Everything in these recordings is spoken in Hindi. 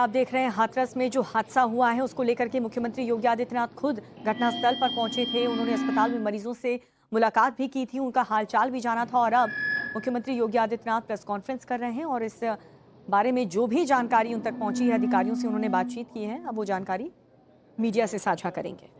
आप देख रहे हैं हाथरस में जो हादसा हुआ है उसको लेकर के मुख्यमंत्री योगी आदित्यनाथ खुद घटनास्थल पर पहुंचे थे। उन्होंने अस्पताल में मरीजों से मुलाकात भी की थी, उनका हालचाल भी जाना था और अब मुख्यमंत्री योगी आदित्यनाथ प्रेस कॉन्फ्रेंस कर रहे हैं और इस बारे में जो भी जानकारी उन तक पहुंची है, अधिकारियों से उन्होंने बातचीत की है, अब वो जानकारी मीडिया से साझा करेंगे।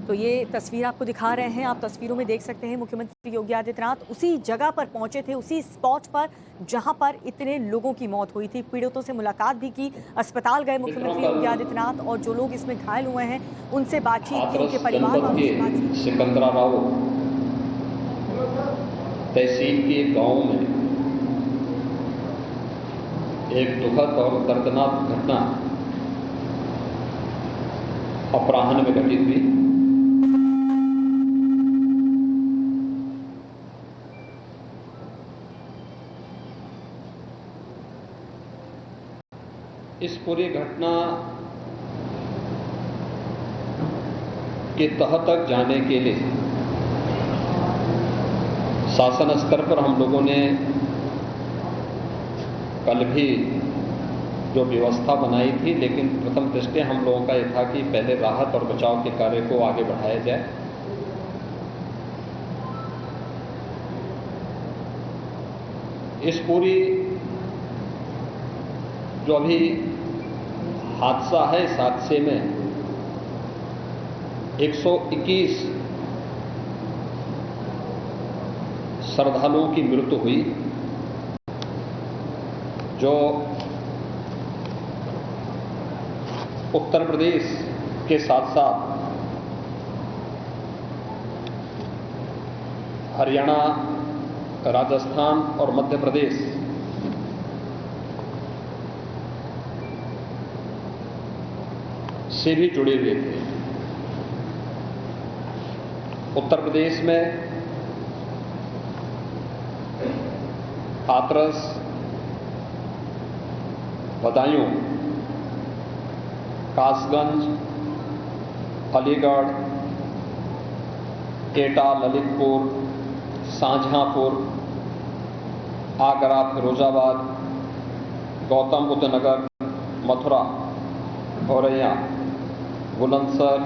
तो ये तस्वीर आपको दिखा रहे हैं, आप तस्वीरों में देख सकते हैं मुख्यमंत्री योगी आदित्यनाथ उसी जगह पर पहुंचे थे, उसी स्पॉट पर जहां पर इतने लोगों की मौत हुई थी। पीड़ितों से मुलाकात भी की, अस्पताल गए मुख्यमंत्री योगी आदित्यनाथ और जो लोग इसमें घायल हुए हैं उनसे बातचीत की, उनके परिवार वालों से बातचीत। सिकंदराबाद तहसील के एक गांव में एक दुखद और दर्दनाक घटना अपराह्न में घटित हुई। इस पूरी घटना के तह तक जाने के लिए शासन स्तर पर हम लोगों ने कल भी जो व्यवस्था बनाई थी, लेकिन प्रथम दृष्टया हम लोगों का यह था कि पहले राहत और बचाव के कार्य को आगे बढ़ाया जाए। इस पूरी जो अभी हादसा है, इस हादसे में 121 श्रद्धालुओं की मृत्यु हुई, जो उत्तर प्रदेश के साथ साथ हरियाणा, राजस्थान और मध्य प्रदेश से भी जुड़े हुए थे। उत्तर प्रदेश में हाथरस, बदायूं, कासगंज, अलीगढ़, एटा, ललितपुर, शाहजहांपुर, आगरा, फिरोजाबाद, गौतम बुद्ध नगर, मथुरा, औरैया, बुलंदशहर,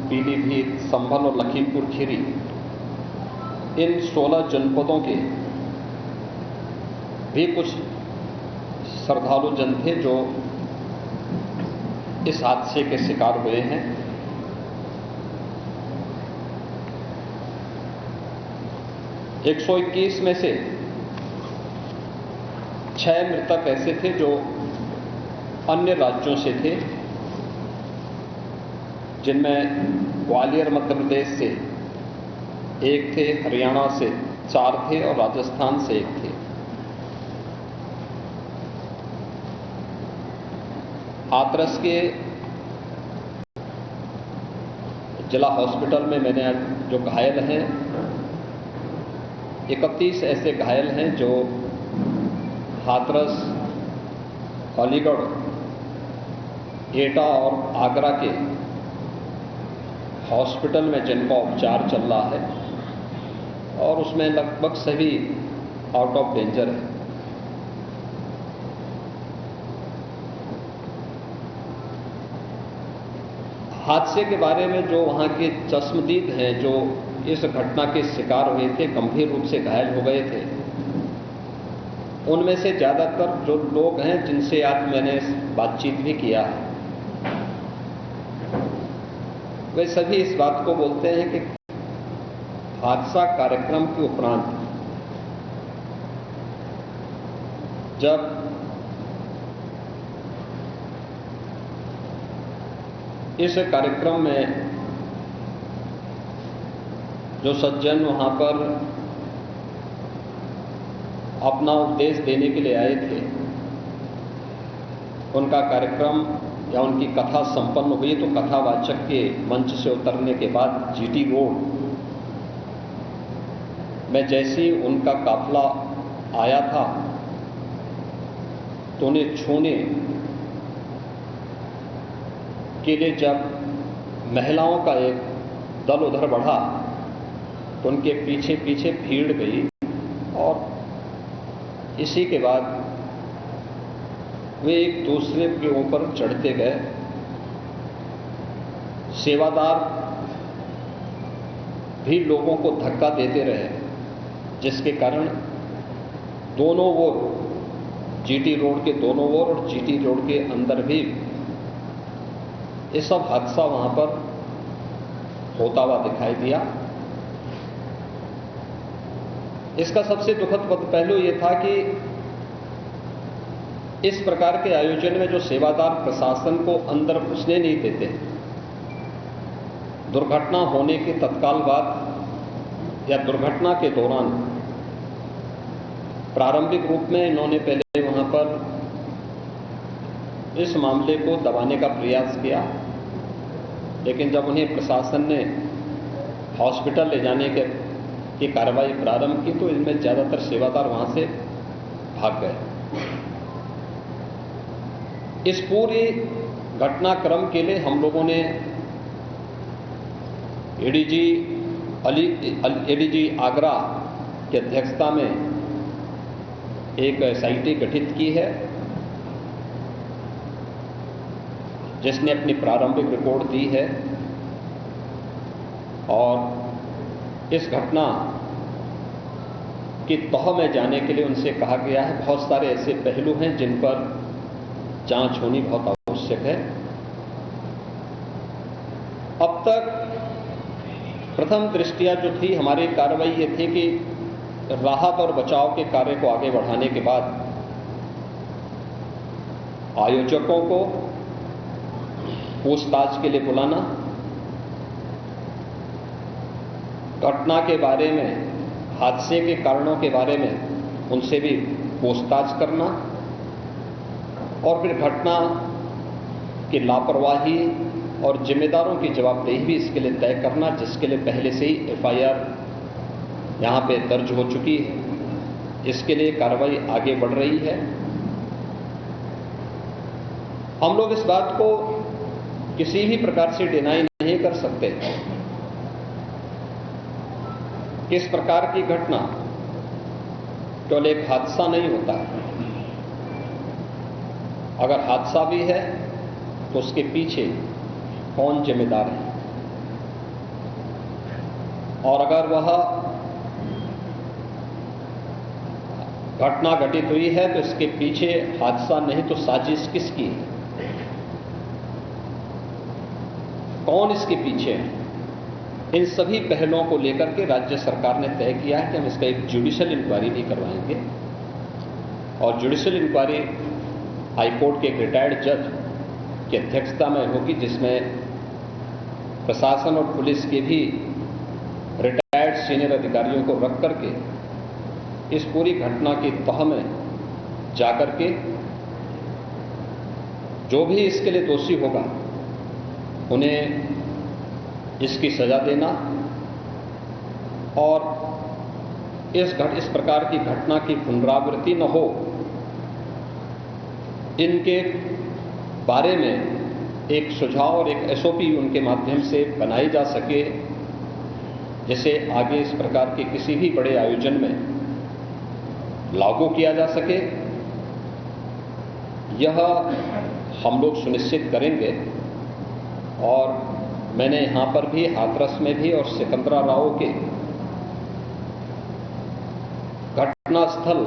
पीलीभीत, संभल और लखीमपुर खीरी, इन 16 जनपदों के भी कुछ श्रद्धालु जन थे जो इस हादसे के शिकार हुए हैं। एक 121 में से 6 मृतक ऐसे थे जो अन्य राज्यों से थे, जिनमें ग्वालियर मध्य प्रदेश से 1 थे, हरियाणा से 4 थे और राजस्थान से 1 थे। हाथरस के जिला हॉस्पिटल में मैंने जो घायल हैं, 31 ऐसे घायल हैं जो हाथरस, अलीगढ़, एटा और आगरा के हॉस्पिटल में जिनका उपचार चल रहा है और उसमें लगभग सभी आउट ऑफ डेंजर है। हादसे के बारे में जो वहाँ के चश्मदीद हैं, जो इस घटना के शिकार हुए थे, गंभीर रूप से घायल हो गए थे, उनमें से ज़्यादातर जो लोग हैं जिनसे आज मैंने बातचीत भी किया है, वे सभी इस बात को बोलते हैं कि हादसा कार्यक्रम के उपरांत जब इस कार्यक्रम में जो सज्जन वहां पर अपना उपदेश देने के लिए आए थे, उनका कार्यक्रम या उनकी कथा संपन्न हुई तो कथावाचक के मंच से उतरने के बाद जीटी रोड में जैसे ही उनका काफिला आया था, तो उन्हें छूने के लिए जब महिलाओं का एक दल उधर बढ़ा तो उनके पीछे पीछे भीड़ गई और इसी के बाद वे एक दूसरे के ऊपर चढ़ते गए। सेवादार भी लोगों को धक्का देते रहे, जिसके कारण दोनों ओर, जीटी रोड के दोनों ओर और जीटी रोड के अंदर भी ये सब हादसा वहां पर होता हुआ दिखाई दिया। इसका सबसे दुखद पहलू यह था कि इस प्रकार के आयोजन में जो सेवादार प्रशासन को अंदर घुसने नहीं देते, दुर्घटना होने के तत्काल बाद या दुर्घटना के दौरान प्रारंभिक रूप में इन्होंने पहले वहां पर इस मामले को दबाने का प्रयास किया, लेकिन जब उन्हें प्रशासन ने हॉस्पिटल ले जाने की कार्रवाई प्रारंभ की तो इनमें ज्यादातर सेवादार वहां से भाग गए। इस पूरी घटनाक्रम के लिए हम लोगों ने एडीजी आगरा की अध्यक्षता में एक एसआईटी गठित की है, जिसने अपनी प्रारंभिक रिपोर्ट दी है और इस घटना की तह में जाने के लिए उनसे कहा गया है। बहुत सारे ऐसे पहलू हैं जिन पर जांच होनी बहुत आवश्यक है। अब तक प्रथम दृष्टया जो थी हमारी कार्रवाई ये थी कि राहत और बचाव के कार्य को आगे बढ़ाने के बाद आयोजकों को पूछताछ के लिए बुलाना, घटना के बारे में, हादसे के कारणों के बारे में उनसे भी पूछताछ करना और फिर घटना की लापरवाही और जिम्मेदारों की जवाबदेही भी इसके लिए तय करना, जिसके लिए पहले से ही एफआईआर यहां पे दर्ज हो चुकी है। इसके लिए कार्रवाई आगे बढ़ रही है। हम लोग इस बात को किसी भी प्रकार से डिनाई नहीं कर सकते कि इस प्रकार की घटना केवल एक हादसा नहीं होता है। अगर हादसा भी है तो उसके पीछे कौन जिम्मेदार है, और अगर वह घटना घटित हुई है तो इसके पीछे हादसा नहीं तो साजिश किसकी है, कौन इसके पीछे है। इन सभी पहलुओं को लेकर के राज्य सरकार ने तय किया है कि हम इसका एक जुडिशियल इंक्वायरी भी करवाएंगे और जुडिशियल इंक्वायरी हाईकोर्ट के एक रिटायर्ड जज की अध्यक्षता में होगी, जिसमें प्रशासन और पुलिस के भी रिटायर्ड सीनियर अधिकारियों को रख करके इस पूरी घटना की तह में जाकर के जो भी इसके लिए दोषी होगा उन्हें इसकी सजा देना और इस प्रकार की घटना की पुनरावृत्ति न हो, इनके बारे में एक सुझाव और एक एसओपी उनके माध्यम से बनाई जा सके, जिसे आगे इस प्रकार के किसी भी बड़े आयोजन में लागू किया जा सके। यह हम लोग सुनिश्चित करेंगे और मैंने यहां पर भी हाथरस में भी और सिकंदराराव के घटनास्थल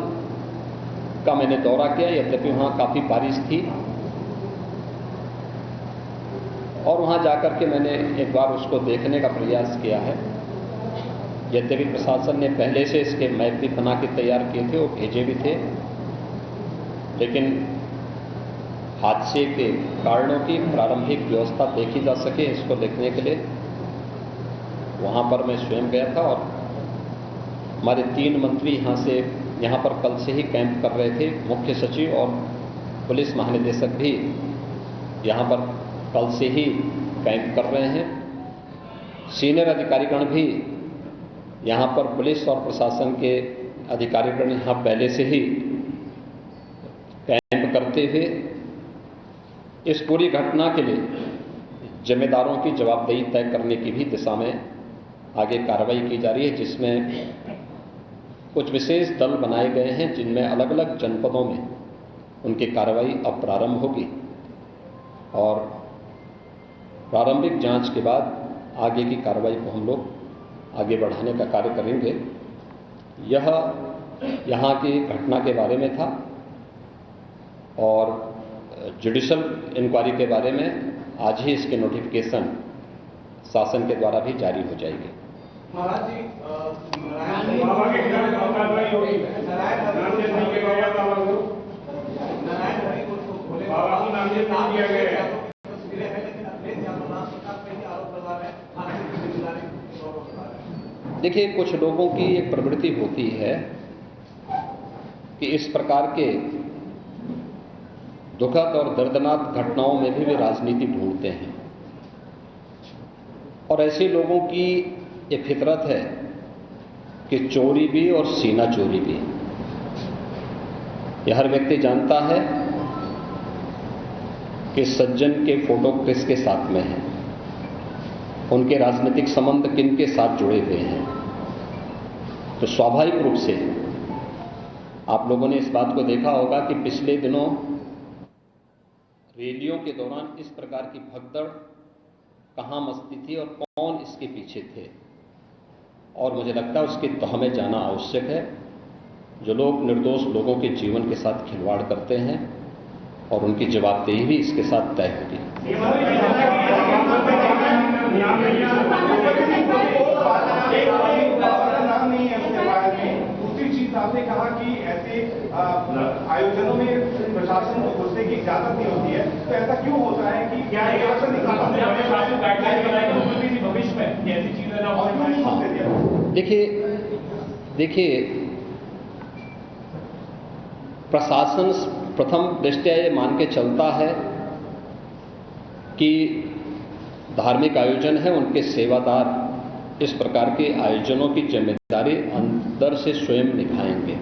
का मैंने दौरा किया, यद्यपि वहां काफी बारिश थी और वहां जाकर के मैंने एक बार उसको देखने का प्रयास किया है। यद्यपि प्रशासन ने पहले से इसके मैप भी बना के तैयार किए थे और भेजे भी थे, लेकिन हादसे के कारणों की प्रारंभिक व्यवस्था देखी जा सके इसको देखने के लिए वहां पर मैं स्वयं गया था और हमारे 3 मंत्री यहां पर कल से ही कैंप कर रहे थे। मुख्य सचिव और पुलिस महानिदेशक भी यहां पर कल से ही कैंप कर रहे हैं। सीनियर अधिकारीगण भी यहां पर पुलिस और प्रशासन के अधिकारीगण यहां पहले से ही कैंप अध्ययन करते हुए इस पूरी घटना के लिए जिम्मेदारों की जवाबदेही तय करने की भी दिशा में आगे कार्रवाई की जा रही है, जिसमें कुछ विशेष दल बनाए गए हैं जिनमें अलग अलग जनपदों में उनकी कार्रवाई अब प्रारंभ होगी और प्रारंभिक जांच के बाद आगे की कार्रवाई को हम लोग आगे बढ़ाने का कार्य करेंगे। यह यहाँ की घटना के बारे में था और जुडिशल इंक्वायरी के बारे में आज ही इसके नोटिफिकेशन शासन के द्वारा भी जारी हो जाएगी। महाराज जी, बाबा के खिलाफ कार्रवाई होगी। बाबा को नामजद नहीं किया गया है। देखिए, कुछ लोगों की एक प्रवृत्ति होती है कि इस प्रकार के दुखद और दर्दनाक घटनाओं में भी वे राजनीति ढूंढते हैं और ऐसे लोगों की ये फितरत है कि चोरी भी और सीना चोरी भी। यह हर व्यक्ति जानता है कि सज्जन के फोटो किसके साथ में हैं, उनके राजनीतिक संबंध किनके साथ जुड़े हुए हैं। तो स्वाभाविक रूप से आप लोगों ने इस बात को देखा होगा कि पिछले दिनों रैलियों के दौरान इस प्रकार की भगदड़ कहां मचती थी और कौन इसके पीछे थे, और मुझे लगता है उसकी तह में जाना आवश्यक है। जो लोग निर्दोष लोगों के जीवन के साथ खिलवाड़ करते हैं और उनकी जवाबदेही भी इसके साथ तय होगी। दूसरी चीज आपने कहा कि ऐसे आयोजनों में प्रशासन को घुसने की इजाजत नहीं होती है, तो ऐसा क्यों होता है कि क्या भविष्य में ऐसी चीजें ना हो? देखिए, प्रशासन प्रथम दृष्टया ये मान के चलता है कि धार्मिक आयोजन है, उनके सेवादार इस प्रकार के आयोजनों की जिम्मेदारी अंदर से स्वयं निभाएंगे।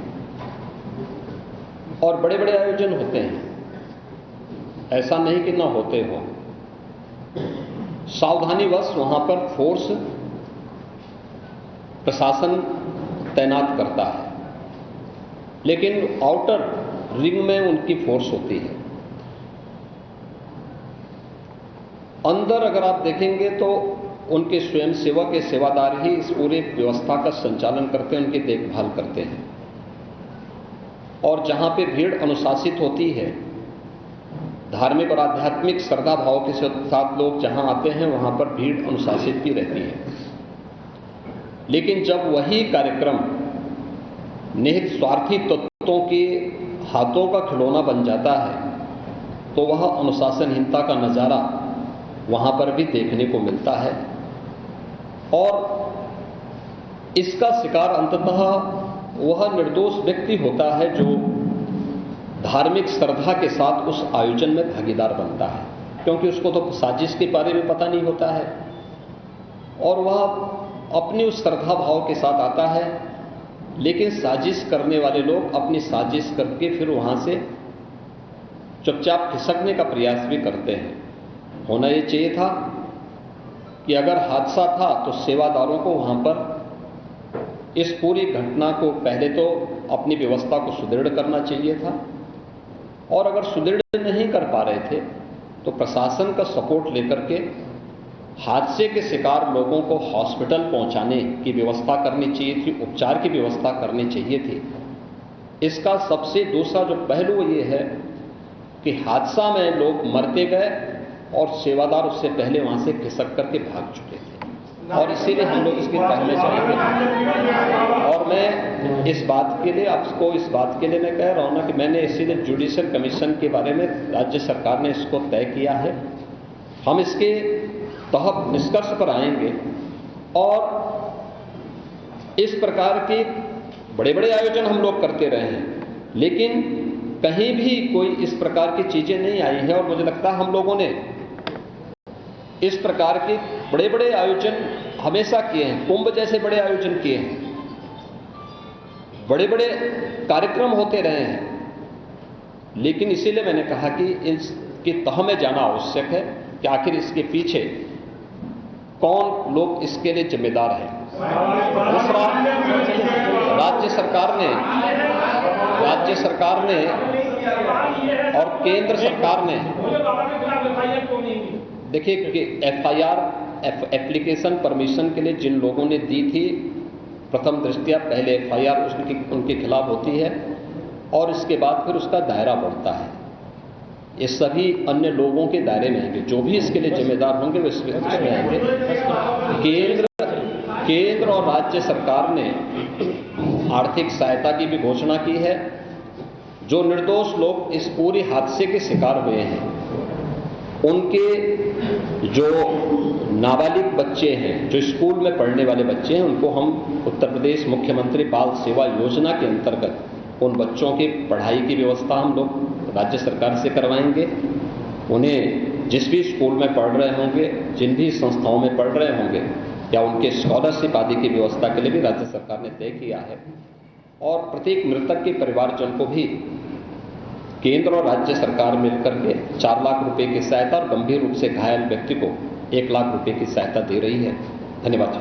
और बड़े बड़े आयोजन होते हैं, ऐसा नहीं कि ना होते हो। सावधानीवश वहां पर फोर्स प्रशासन तैनात करता है, लेकिन आउटर रिंग में उनकी फोर्स होती है। अंदर अगर आप देखेंगे तो उनके स्वयंसेवक के सेवादार ही इस पूरे व्यवस्था का संचालन करते हैं, उनकी देखभाल करते हैं। और जहां पे भीड़ अनुशासित होती है, धार्मिक और आध्यात्मिक श्रद्धा भाव के साथ लोग जहां आते हैं वहां पर भीड़ अनुशासित भी रहती है। लेकिन जब वही कार्यक्रम निहित स्वार्थी तत्वों के हाथों का खिलौना बन जाता है तो वह अनुशासनहीनता का नजारा वहां पर भी देखने को मिलता है और इसका शिकार अंततः वह निर्दोष व्यक्ति होता है जो धार्मिक श्रद्धा के साथ उस आयोजन में भागीदार बनता है, क्योंकि उसको तो साजिश के बारे में पता नहीं होता है और वह अपनी उस श्रद्धा भाव के साथ आता है। लेकिन साजिश करने वाले लोग अपनी साजिश करके फिर वहां से चुपचाप खिसकने का प्रयास भी करते हैं। होना ये चाहिए था कि अगर हादसा था तो सेवादारों को वहां पर इस पूरी घटना को पहले तो अपनी व्यवस्था को सुदृढ़ करना चाहिए था, और अगर सुदृढ़ नहीं कर पा रहे थे तो प्रशासन का सपोर्ट लेकर के हादसे के शिकार लोगों को हॉस्पिटल पहुंचाने की व्यवस्था करनी चाहिए थी, उपचार की व्यवस्था करनी चाहिए थी। इसका सबसे दूसरा जो पहलू ये है कि हादसा में लोग मरते गए और सेवादार उससे पहले वहां से खिसक करके भाग चुके थे, और इसीलिए हम लोग इसकी पहले चलेंगे। और मैं इस बात के लिए आपको इस बात के लिए मैं कह रहा हूं ना कि मैंने इसीलिए जुडिशियल कमीशन के बारे में राज्य सरकार ने इसको तय किया है। हम इसके तहत निष्कर्ष पर आएंगे और इस प्रकार के बड़े बड़े आयोजन हम लोग करते रहे हैं, लेकिन कहीं भी कोई इस प्रकार की चीजें नहीं आई है। और मुझे लगता है हम लोगों ने इस प्रकार के बड़े बड़े आयोजन हमेशा किए हैं, कुंभ जैसे बड़े आयोजन किए हैं, बड़े बड़े कार्यक्रम होते रहे हैं, लेकिन इसीलिए मैंने कहा कि इसकी तह में जाना आवश्यक है कि आखिर इसके पीछे कौन लोग इसके लिए जिम्मेदार हैं। दूसरा, राज्य सरकार ने और केंद्र सरकार ने, देखिए कि एफआईआर एप्लीकेशन परमिशन के लिए जिन लोगों ने दी थी, प्रथम दृष्टया पहले एफआईआर उनके खिलाफ होती है और इसके बाद फिर उसका दायरा बढ़ता है। ये सभी अन्य लोगों के दायरे में आएंगे, जो भी इसके लिए जिम्मेदार होंगे वे इसमें आएंगे। केंद्र और राज्य सरकार ने आर्थिक सहायता की भी घोषणा की है। जो निर्दोष लोग इस पूरे हादसे के शिकार हुए हैं, उनके जो नाबालिग बच्चे हैं, जो स्कूल में पढ़ने वाले बच्चे हैं, उनको हम उत्तर प्रदेश मुख्यमंत्री बाल सेवा योजना के अंतर्गत उन बच्चों की पढ़ाई की व्यवस्था हम लोग राज्य सरकार से करवाएंगे। उन्हें जिस भी स्कूल में पढ़ रहे होंगे, जिन भी संस्थाओं में पढ़ रहे होंगे, या उनके स्कॉलरशिप आदि की व्यवस्था के लिए भी राज्य सरकार ने तय किया है। और प्रत्येक मृतक के परिवारजन को भी केंद्र और राज्य सरकार मिलकर के 4 लाख रुपए की सहायता और गंभीर रूप से घायल व्यक्ति को 1 लाख रुपए की सहायता दे रही है। धन्यवाद।